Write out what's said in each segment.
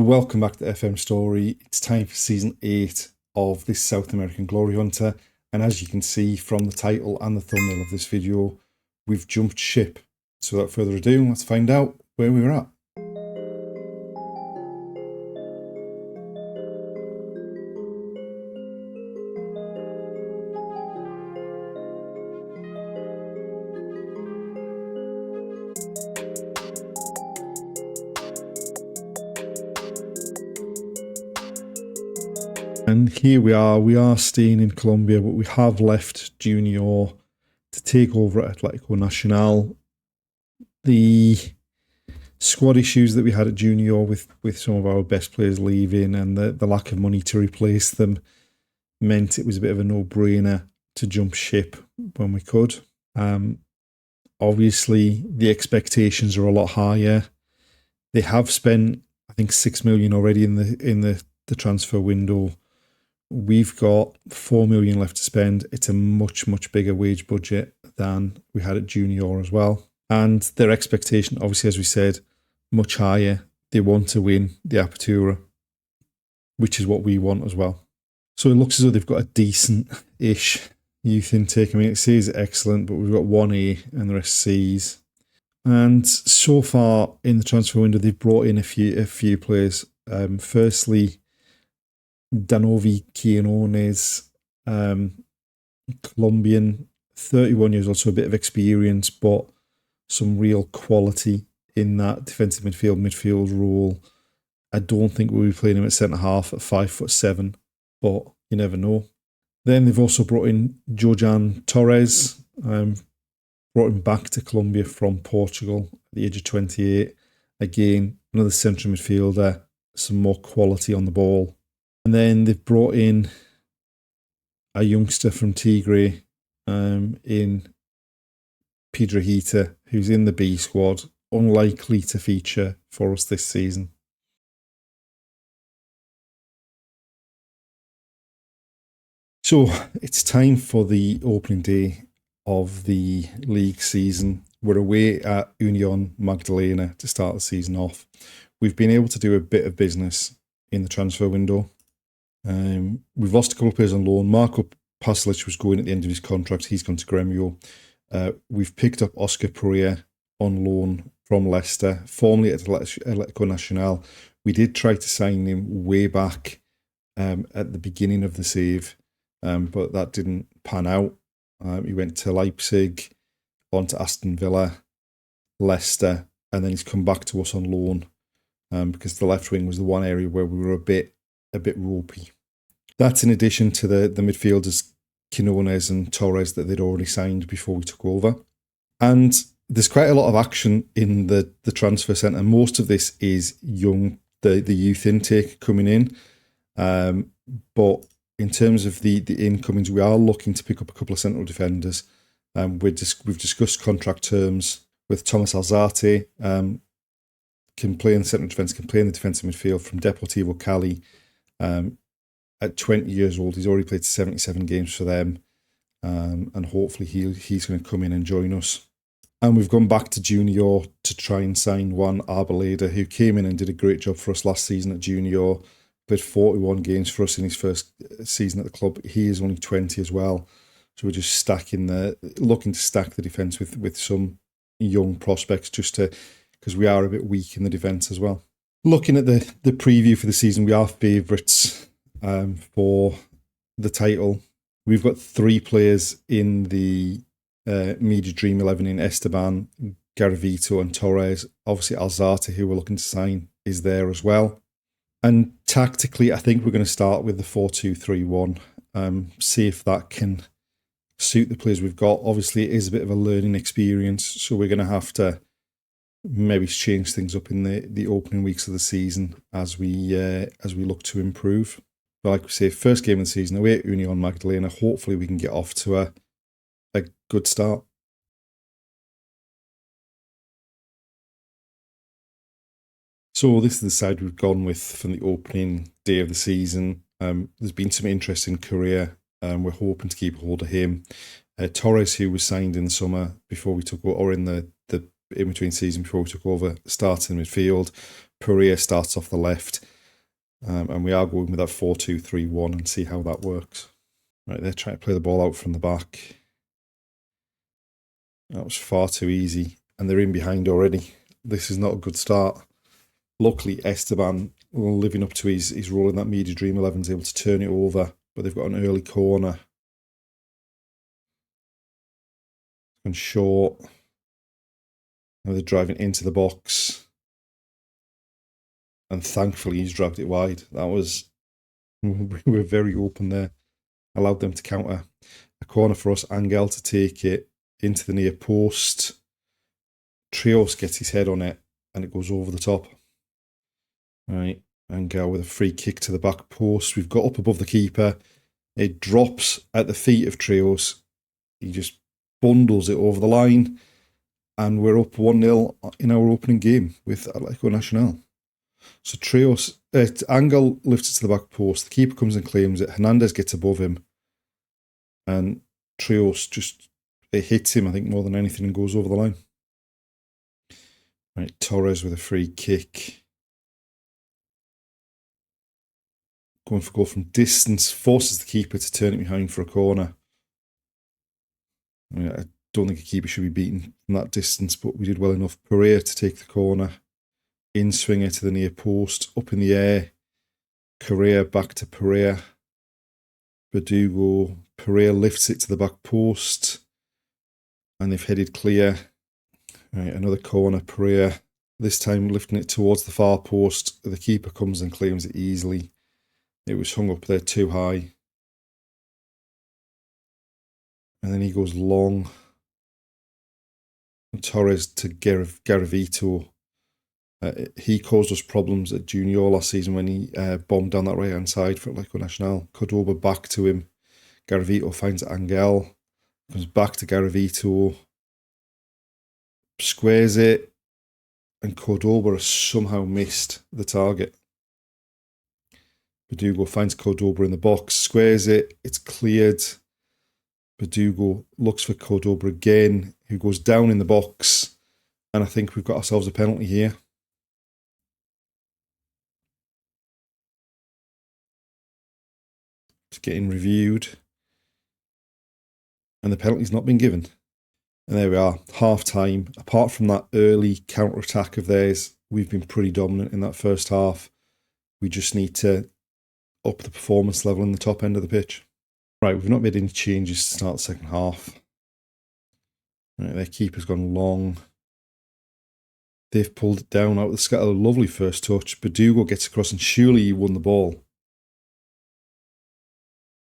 Welcome back to FM Story. It's time for season 8 of this South American Glory Hunter, and as you can see from the title and the thumbnail of this video, we've jumped ship. So without further ado, let's find out where we were at. And here we are staying in Colombia, but we have left Junior to take over at Atlético Nacional. The squad issues that we had at Junior with some of our best players leaving and the lack of money to replace them meant it was a bit of a no-brainer to jump ship when we could. Obviously, the expectations are a lot higher. They have spent, I think, 6 million already in the transfer window. We've got 4 million left to spend. It's a much bigger wage budget than we had at Junior as well. And their expectation, obviously, as we said, much higher. They want to win the Apertura, which is what we want as well. So it looks as though they've got a decent-ish youth intake. I mean, it says excellent, but we've got 1A and the rest C's. And so far in the transfer window, they've brought in a few players. Firstly, Danovi Quiñones, Colombian, 31 years old, so a bit of experience, but some real quality in that defensive midfield role. I don't think we'll be playing him at centre half at 5'7", but you never know. Then they've also brought in Jojan Torres, brought him back to Colombia from Portugal at the age of 28. Again, another central midfielder, some more quality on the ball. And then they've brought in a youngster from Tigre in Piedrahita, who's in the B squad, unlikely to feature for us this season. So it's time for the opening day of the league season. We're away at Union Magdalena to start the season off. We've been able to do a bit of business in the transfer window. We've lost a couple of players on loan. Marco Pasalic was going at the end of his contract. He's gone to Gremio. We've picked up Oscar Perea on loan from Leicester, formerly at Atlético Nacional. We did try to sign him way back at the beginning of the save, but that didn't pan out. He went to Leipzig, on to Aston Villa, Leicester, and then he's come back to us on loan because the left wing was the one area where we were a bit ropey. That's in addition to the midfielders Quiñones and Torres that they'd already signed before we took over. And there's quite a lot of action in the transfer centre. Most of this is young, the youth intake coming in. But in terms of the incomings, we are looking to pick up a couple of central defenders. We've discussed contract terms with Thomas Alzate. Can play in the central defence, can play in the defensive midfield from Deportivo Cali. At 20 years old, he's already played 77 games for them, and hopefully he's going to come in and join us. And we've gone back to Junior to try and sign Juan Arboleda, who came in and did a great job for us last season at Junior. Played 41 games for us in his first season at the club. He is only 20 as well, so we're just looking to stack the defence with some young prospects, just because we are a bit weak in the defence as well. Looking at the preview for the season, we are favourites for the title. We've got 3 players in the Media Dream 11 in Esteban, Garavito and Torres. Obviously Alzate, who we're looking to sign, is there as well. And tactically, I think we're going to start with the 4-2-3-1. See if that can suit the players we've got. Obviously, it is a bit of a learning experience, so we're going to have to maybe change things up in the opening weeks of the season as we look to improve. But like we say, first game of the season away at Union Magdalena. Hopefully we can get off to a good start. So this is the side we've gone with from the opening day of the season. There's been some interest in Korea. We're hoping to keep hold of him. Torres, who was signed in the summer before we took over, or in the in between season before we took over, starts in midfield. Pereira starts off the left. And we are going with that 4-2-3-1 and see how that works. Right, they're trying to play the ball out from the back. That was far too easy. And they're in behind already. This is not a good start. Luckily, Esteban, living up to his role in that media dream 11, is able to turn it over. But they've got an early corner. And short. Now they're driving into the box. And thankfully, he's dragged it wide. That was... We were very open there. Allowed them to counter. A corner for us. Angel to take it into the near post. Trios gets his head on it. And it goes over the top. Right. Angel with a free kick to the back post. We've got up above the keeper. It drops at the feet of Trios. He just bundles it over the line. And we're up 1-0 in our opening game with Atletico Nacional. So Trios, Angel lifts it to the back post. The keeper comes and claims it. Hernandez gets above him. And Trios it hits him, I think, more than anything and goes over the line. Right, Torres with a free kick. Going for goal from distance. Forces the keeper to turn it behind for a corner. I don't think a keeper should be beaten from that distance, but we did well enough. Pereira to take the corner. In swinger to the near post. Up in the air. Correa back to Pereira. Verdugo. Pereira lifts it to the back post. And they've headed clear. Right, another corner. Pereira. This time lifting it towards the far post. The keeper comes and claims it easily. It was hung up there too high. And then he goes long. Torres to Garavito. He caused us problems at Junior last season when he bombed down that right-hand side for Atletico Nacional. Cordoba back to him. Garavito finds Angel. Comes back to Garavito. Squares it. And Cordoba has somehow missed the target. Verdugo finds Cordoba in the box. Squares it. It's cleared. Verdugo looks for Cordoba again, who goes down in the box. And I think we've got ourselves a penalty here. It's getting reviewed. And the penalty's not been given. And there we are, half time. Apart from that early counter-attack of theirs, we've been pretty dominant in that first half. We just need to up the performance level in the top end of the pitch. Right, we've not made any changes to start the second half. Right, their keeper's gone long. They've pulled it down out of the sky. A lovely first touch. Verdugo gets across and surely he won the ball.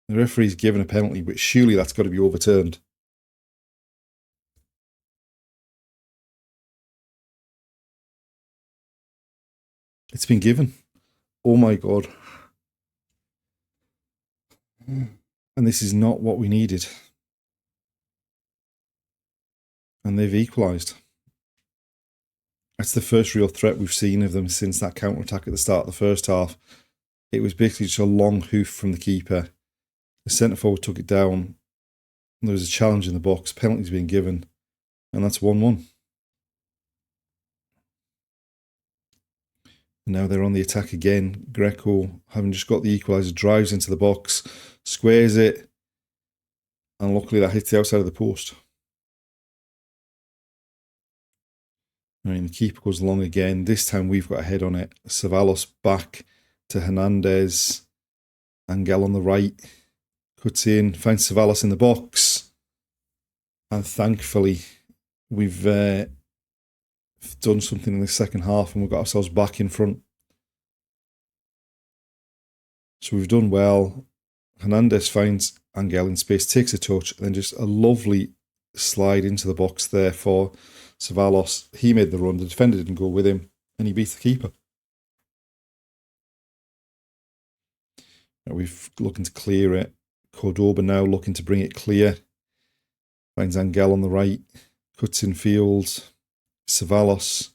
The referee's given a penalty, but surely that's got to be overturned. It's been given. Oh my God. And this is not what we needed. And they've equalised. That's the first real threat we've seen of them since that counter-attack at the start of the first half. It was basically just a long hoof from the keeper. The centre-forward took it down. There was a challenge in the box. Penalty's been given. And that's 1-1. And now they're on the attack again. Greco, having just got the equaliser, drives into the box, squares it, and luckily that hits the outside of the post. I mean, the keeper goes long again. This time we've got a head on it. Ceballos back to Hernandez. Angel on the right. Cuts in, finds Ceballos in the box. And thankfully, we've done something in the second half and we've got ourselves back in front. So we've done well. Hernandez finds Angel in space, takes a touch, and then just a lovely slide into the box there for Ceballos. He made the run, the defender didn't go with him, and he beats the keeper. Now we've looking to clear it. Cordoba now looking to bring it clear. Finds Angel on the right, cuts in field. Ceballos.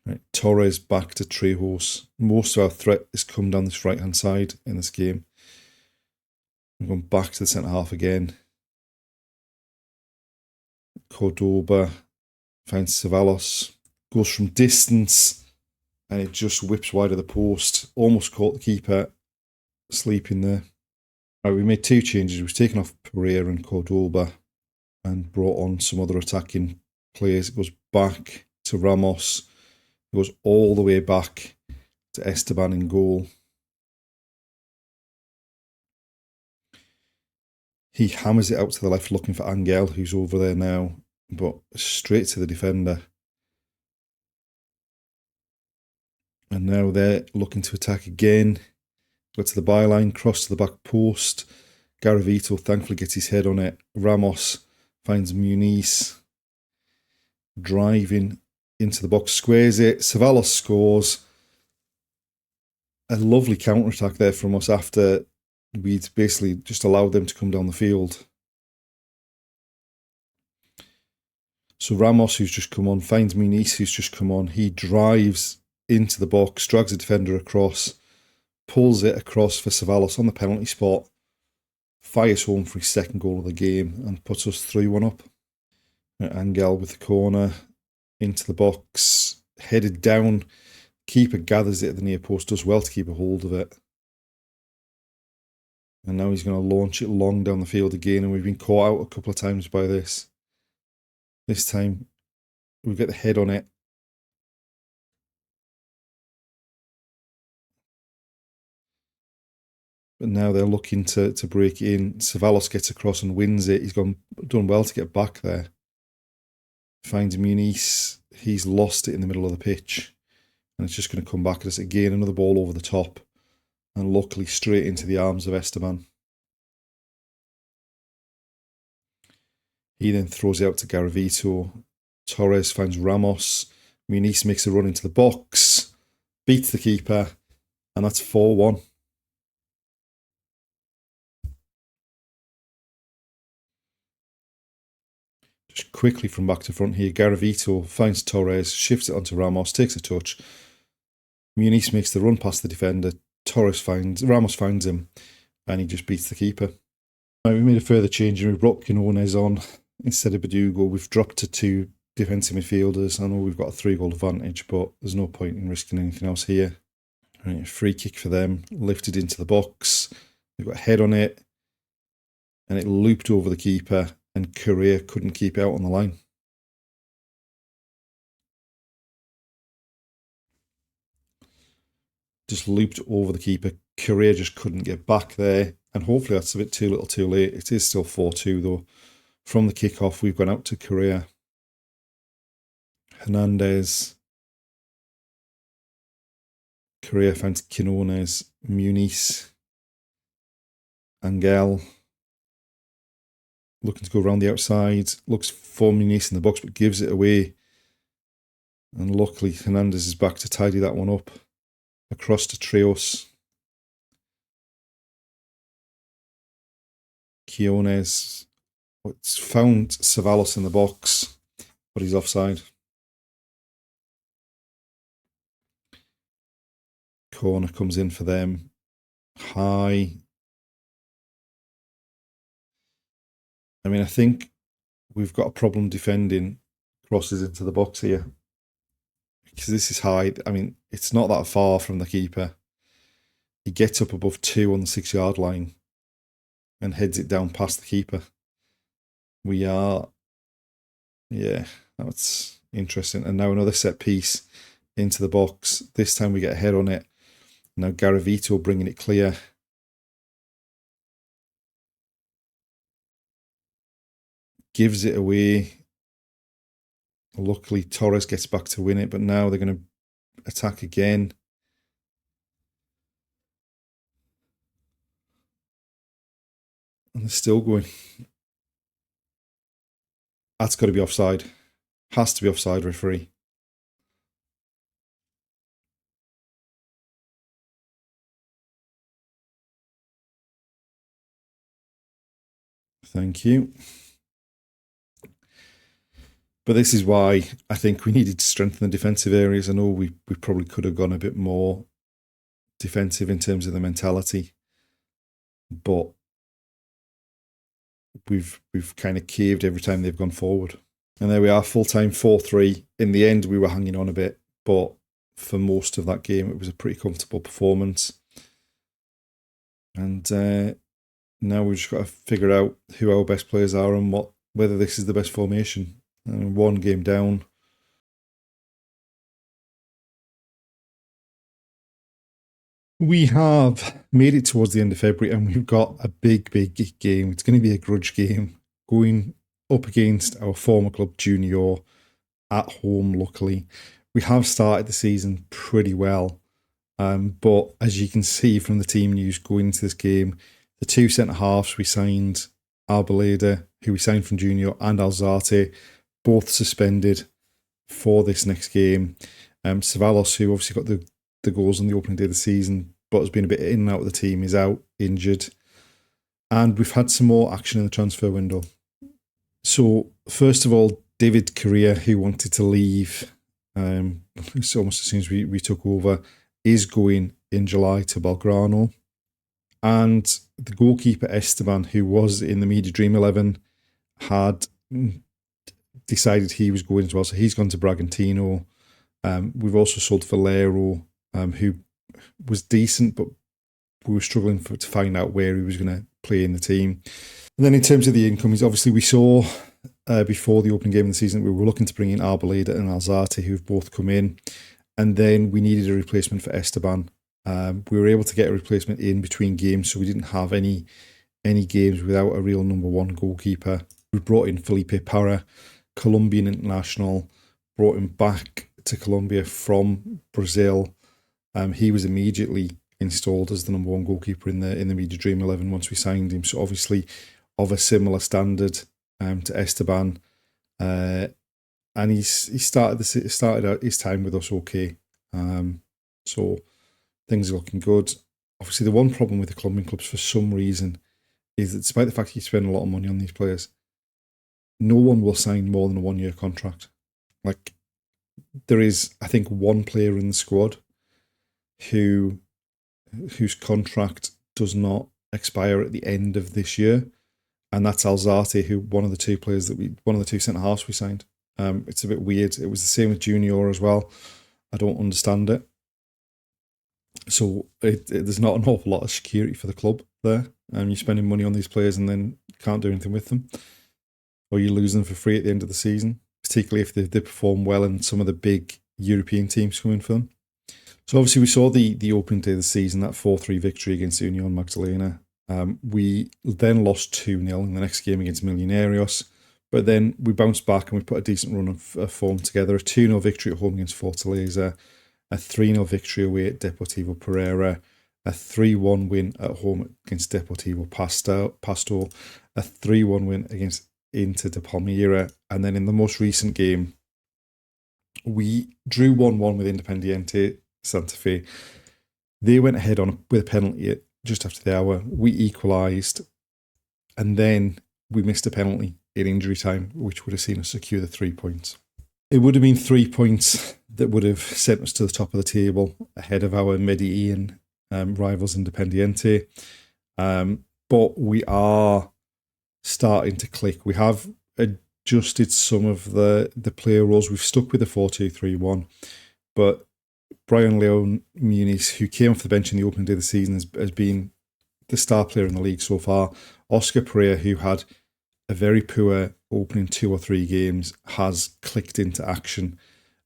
Right, Torres back to Trejos. Most of our threat has come down this right-hand side in this game. We're going back to the centre half again. Cordoba finds Ceballos, goes from distance, and it just whips wide of the post. Almost caught the keeper sleeping there. Right, we made 2 changes. We've taken off Pereira and Cordoba and brought on some other attacking players. It goes back to Ramos. It goes all the way back to Esteban in goal. He hammers it out to the left looking for Angel, who's over there now, but straight to the defender. And now they're looking to attack again. Go to the byline, cross to the back post. Garavito thankfully gets his head on it. Ramos finds Muniz, driving into the box, squares it. Ceballos scores. A lovely counter-attack there from us after we'd basically just allowed them to come down the field. So Ramos, who's just come on, finds Muniz, who's just come on. He drives into the box, drags a defender across, pulls it across for Ceballos on the penalty spot, fires home for his second goal of the game and puts us 3-1 up. Angel with the corner, into the box, headed down. Keeper gathers it at the near post, does well to keep a hold of it. And now he's going to launch it long down the field again, and we've been caught out a couple of times by this. This time, we get the head on it. But now they're looking to break in. Ceballos gets across and wins it. He's done well to get back there. Finds Muniz. He's lost it in the middle of the pitch. And it's just going to come back at us again. Another ball over the top. And luckily straight into the arms of Esteban. He then throws it out to Garavito. Torres finds Ramos. Muniz makes a run into the box. Beats the keeper. And that's 4-1. Just quickly from back to front here, Garavito finds Torres, shifts it onto Ramos, takes a touch. Muniz makes the run past the defender. Ramos finds him, and he just beats the keeper. Right, we made a further change, and we brought Quinones on instead of Badugo. We've dropped to 2 defensive midfielders. I know we've got a 3-goal advantage, but there's no point in risking anything else here. Right, a free kick for them, lifted into the box. They've got a head on it, and it looped over the keeper. And Correa couldn't keep it out on the line. Just looped over the keeper. Correa just couldn't get back there. And hopefully that's a bit too little too late. It is still 4-2 though. From the kickoff, we've gone out to Correa. Hernandez. Correa finds Quinones. Muniz. Angel. Looking to go around the outside. Looks for Muniz in the box, but gives it away. And luckily, Hernandez is back to tidy that one up. Across to Trios. Quinones. It's found Ceballos in the box, but he's offside. Corner comes in for them. High. I mean, I think we've got a problem defending crosses into the box here. Because this is high. I mean, it's not that far from the keeper. He gets up above 2 on the 6-yard line and heads it down past the keeper. That's interesting. And now another set piece into the box. This time we get a head on it. Now Garavito bringing it clear. Gives it away. Luckily, Torres gets back to win it, but now they're going to attack again. And they're still going. That's got to be offside. Has to be offside, referee. Thank you. But this is why I think we needed to strengthen the defensive areas. I know we probably could have gone a bit more defensive in terms of the mentality, but we've kind of caved every time they've gone forward. And there we are, full-time 4-3. In the end, we were hanging on a bit, but for most of that game, it was a pretty comfortable performance. And now we've just got to figure out who our best players are and whether this is the best formation. One game down. We have made it towards the end of February and we've got a big game. It's going to be a grudge game going up against our former club Junior at home, luckily. We have started the season pretty well, but as you can see from the team news going into this game, the two centre-halves we signed, Arboleda, who we signed from Junior, and Alzate, both suspended for this next game. Ceballos, who obviously got the goals on the opening day of the season, but has been a bit in and out of the team, is out, injured. And we've had some more action in the transfer window. So, first of all, David Correa, who wanted to leave it's almost as soon as we took over, is going in July to Belgrano. And the goalkeeper Esteban, who was in the Media Dream 11, had decided he was going as well. So he's gone to Bragantino. We've also sold Valero, who was decent, but we were struggling to find out where he was going to play in the team. And then in terms of the income, obviously we saw before the opening game of the season, we were looking to bring in Arboleda and Alzate, who've both come in. And then we needed a replacement for Esteban. We were able to get a replacement in between games, so we didn't have any games without a real number one goalkeeper. We brought in Felipe Parra, Colombian international, brought him back to Colombia from Brazil. He was immediately installed as the number one goalkeeper in the Media Dream 11 once we signed him. So obviously of a similar standard to Esteban, and he started out his time with us okay. So things are looking good. Obviously, the one problem with the Colombian clubs for some reason is that despite the fact you spend a lot of money on these players, no one will sign more than a 1-year contract. Like, there is, I think, one player in the squad whose contract does not expire at the end of this year, and that's Alzate, who one of the two centre halves we signed. It's a bit weird. It was the same with Junior as well. I don't understand it. So there's not an awful lot of security for the club there. You're spending money on these players and then can't do anything with them, or you lose them for free at the end of the season, particularly if they perform well and some of the big European teams come in for them. So obviously we saw the opening day of the season, that 4-3 victory against Union Magdalena. We then lost 2-0 in the next game against Millonarios, but then we bounced back and we put a decent run of form together. A 2-0 victory at home against Fortaleza, a 3-0 victory away at Deportivo Pereira, a 3-1 win at home against Deportivo Pasto, a 3-1 win against Inter de Palmira, and then in the most recent game, we drew 1-1 with Independiente Santa Fe. They went ahead with a penalty just after the hour. We equalised, and then we missed a penalty in injury time, which would have seen us secure the 3 points. It would have been 3 points that would have sent us to the top of the table ahead of our Medellin rivals Independiente. But we are starting to click. We have adjusted some of the player roles. We've stuck with the 4-2-3-1, but Brian Leon Muniz, who came off the bench in the opening day of the season, has been the star player in the league so far. Oscar Pereira, who had a very poor opening 2 or 3 games, has clicked into action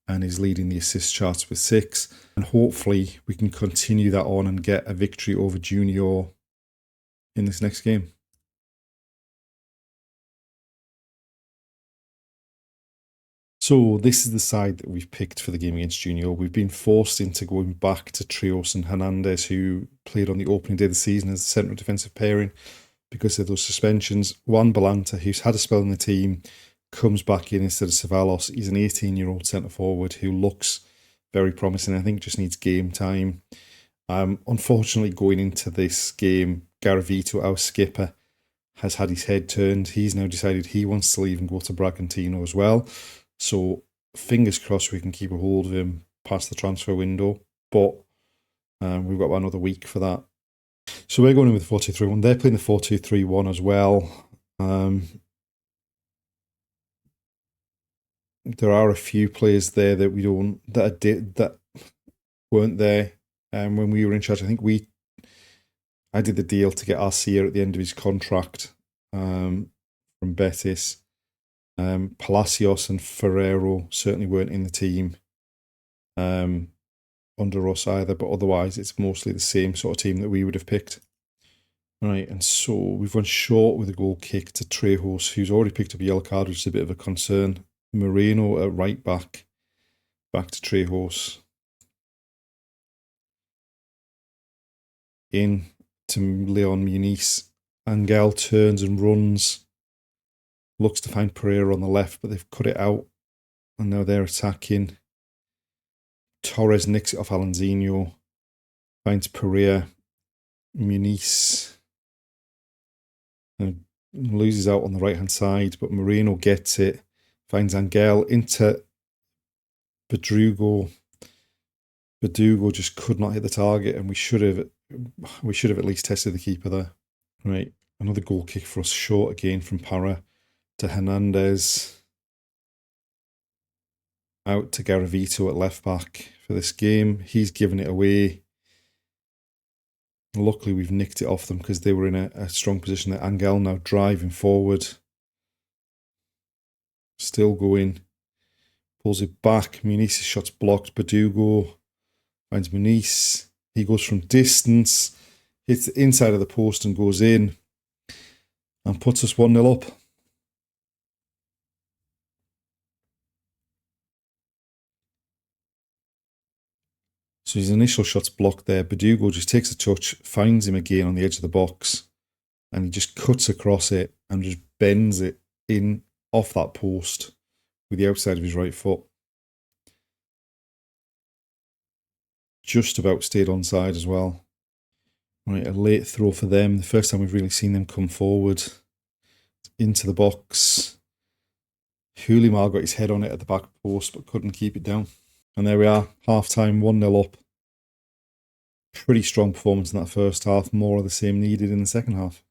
and is leading the assist charts with 6. And hopefully we can continue that on and get a victory over Junior in this next game. So this is the side that we've picked for the game against Junior. We've been forced into going back to Trios and Hernandez, who played on the opening day of the season as the central defensive pairing because of those suspensions. Juan Balanta, who's had a spell in the team, comes back in instead of Ceballos. He's an 18-year-old centre-forward who looks very promising. I think just needs game time. Unfortunately, going into this game, Garavito, our skipper, has had his head turned. He's now decided he wants to leave and go to Bragantino as well. So fingers crossed we can keep a hold of him past the transfer window. But we've got another week for that. So we're going in with 4-2-3-1. They're playing the 4-2-3-1 as well. there are a few players there that weren't there when we were in charge. I think I did the deal to get Arcia at the end of his contract from Betis. Palacios and Ferrero certainly weren't in the team under us either, but otherwise it's mostly the same sort of team that we would have picked. Right, and so we've run short with a goal kick to Trejos, who's already picked up a yellow card, which is a bit of a concern. Moreno at right back to Trejos. In to Leon Muniz. Angel turns and runs. Looks to find Pereira on the left, but they've cut it out. And now they're attacking. Torres nicks it off Alanzinho. Finds Pereira. Muniz. And loses out on the right-hand side, but Moreno gets it. Finds Angel into Verdugo. Verdugo just could not hit the target, and we should have at least tested the keeper there. Right, another goal kick for us, short again from Parra to Hernandez. Out to Garavito at left back for this game. He's given it away. Luckily, we've nicked it off them because they were in a strong position there. Angel now driving forward. Still going. Pulls it back. Muniz's shot's blocked. Verdugo finds Muniz. He goes from distance, hits the inside of the post and goes in. And puts us 1-0 up. So his initial shot's blocked there. Verdugo just takes a touch, finds him again on the edge of the box, and he just cuts across it and just bends it in off that post with the outside of his right foot. Just about stayed onside as well. Right, a late throw for them. The first time we've really seen them come forward into the box. Hulimar got his head on it at the back post but couldn't keep it down. And there we are, half-time, 1-0 up. Pretty strong performance in that first half. More of the same needed in the second half.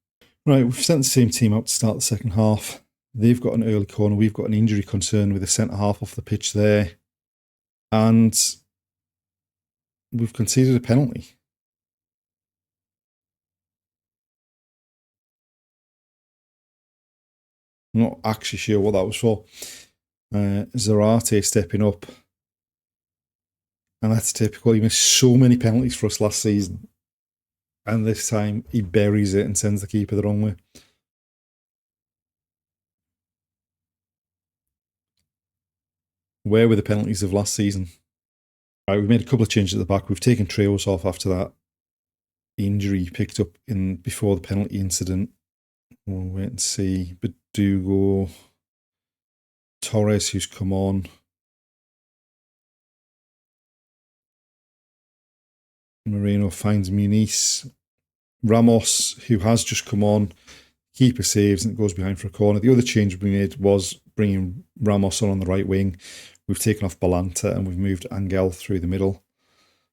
Right, we've sent the same team out to start the second half. They've got an early corner. We've got an injury concern with the centre-half off the pitch there. And we've conceded a penalty. I'm not actually sure what that was for. Zarate stepping up. And that's typical. He missed so many penalties for us last season. And this time he buries it and sends the keeper the wrong way. Where were the penalties of last season? Right, we've made a couple of changes at the back. We've taken Trejos off after that injury he picked up before the penalty incident. We'll wait and see. Verdugo. Torres, who's come on. Moreno finds Muniz. Ramos, who has just come on. Keeper saves and it goes behind for a corner. The other change we made was bringing Ramos on the right wing. We've taken off Balanta and we've moved Angel through the middle.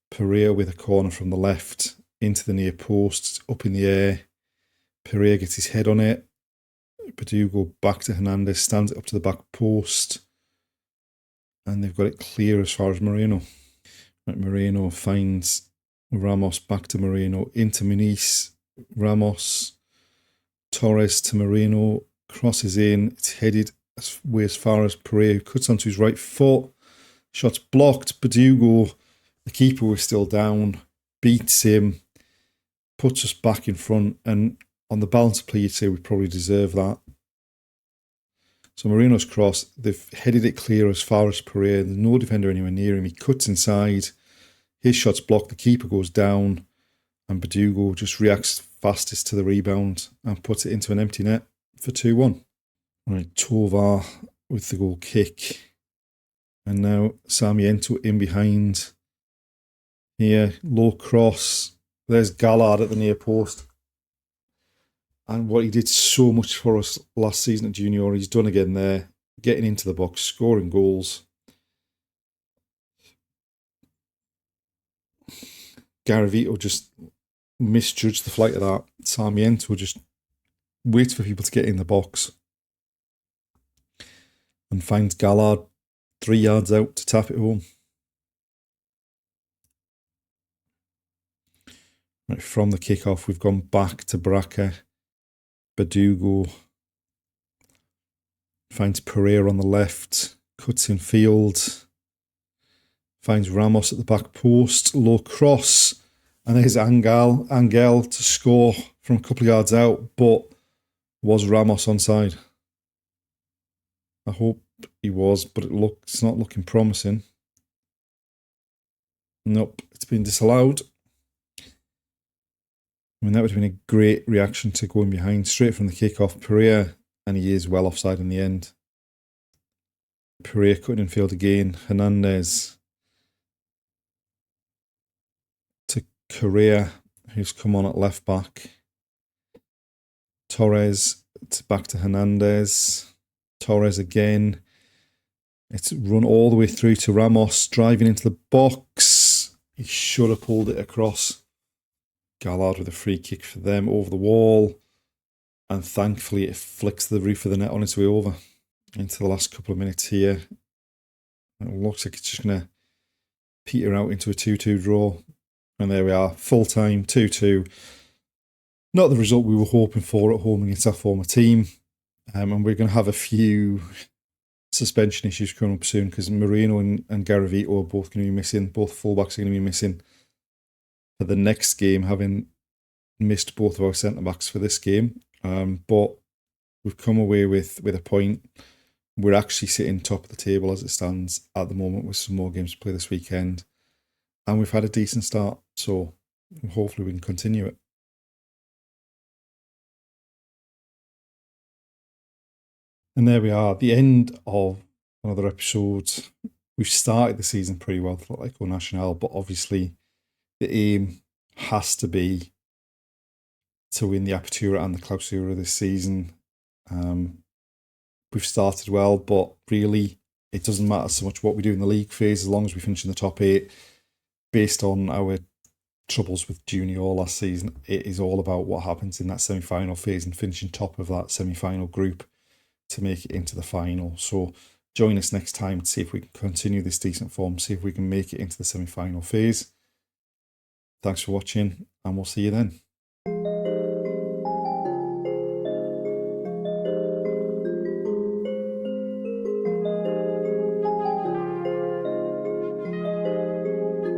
Pereira with a corner from the left into the near post, up in the air. Pereira gets his head on it. Verdugo back to Hernandez, stands it up to the back post. And they've got it clear as far as Moreno. Right, Moreno finds Ramos, back to Moreno, into Muniz. Ramos, Torres to Moreno, crosses in. It's headed way as far as Pereira, who cuts onto his right foot. Shot's blocked. Verdugo, the keeper was still down, beats him, puts us back in front. And on the balance of play, you'd say we probably deserve that. So Moreno's cross, they've headed it clear as far as Pereira. There's no defender anywhere near him. He cuts inside. His shot's blocked. The keeper goes down. And Verdugo just reacts fastest to the rebound and puts it into an empty net for 2-1. Right, Tovar with the goal kick. And now Sarmiento in behind. Here, low cross. There's Gallard at the near post. And what he did so much for us last season at Junior, he's done again there. Getting into the box, scoring goals. Garavito just misjudged the flight of that. Sarmiento just waits for people to get in the box and finds Gallard 3 yards out to tap it home. Right, from the kickoff, we've gone back to Braca. Badugo finds Pereira on the left, cuts in field, finds Ramos at the back post, low cross, and there's Angel to score from a couple of yards out, but was Ramos onside? I hope he was, but it's not looking promising. Nope, it's been disallowed. I mean, that would have been a great reaction to going behind straight from the kickoff. Pereira, and he is well offside in the end. Pereira cutting in field again. Hernandez to Correa, who's come on at left back. Torres back to Hernandez. Torres again. It's run all the way through to Ramos, driving into the box. He should have pulled it across. Gallard with a free kick for them over the wall. And thankfully it flicks the roof of the net on its way over into the last couple of minutes here. It looks like it's just going to peter out into a 2-2 draw. And there we are, full time, 2-2. Not the result we were hoping for at home against our former team. And we're going to have a few suspension issues coming up soon because Moreno and Garavito are both going to be missing. Both fullbacks are going to be missing for the next game, having missed both of our centre-backs for this game. But we've come away with a point. We're actually sitting top of the table as it stands at the moment with some more games to play this weekend. And we've had a decent start, so hopefully we can continue it. And there we are, the end of another episode. We've started the season pretty well for Atletico Nacional, but obviously the aim has to be to win the Apertura and the Clausura this season. We've started well, but really it doesn't matter so much what we do in the league phase as long as we finish in the top 8. Based on our troubles with Junior last season, it is all about what happens in that semi-final phase and finishing top of that semi-final group to make it into the final. So join us next time to see if we can continue this decent form, see if we can make it into the semi-final phase. Thanks for watching, and we'll see you then.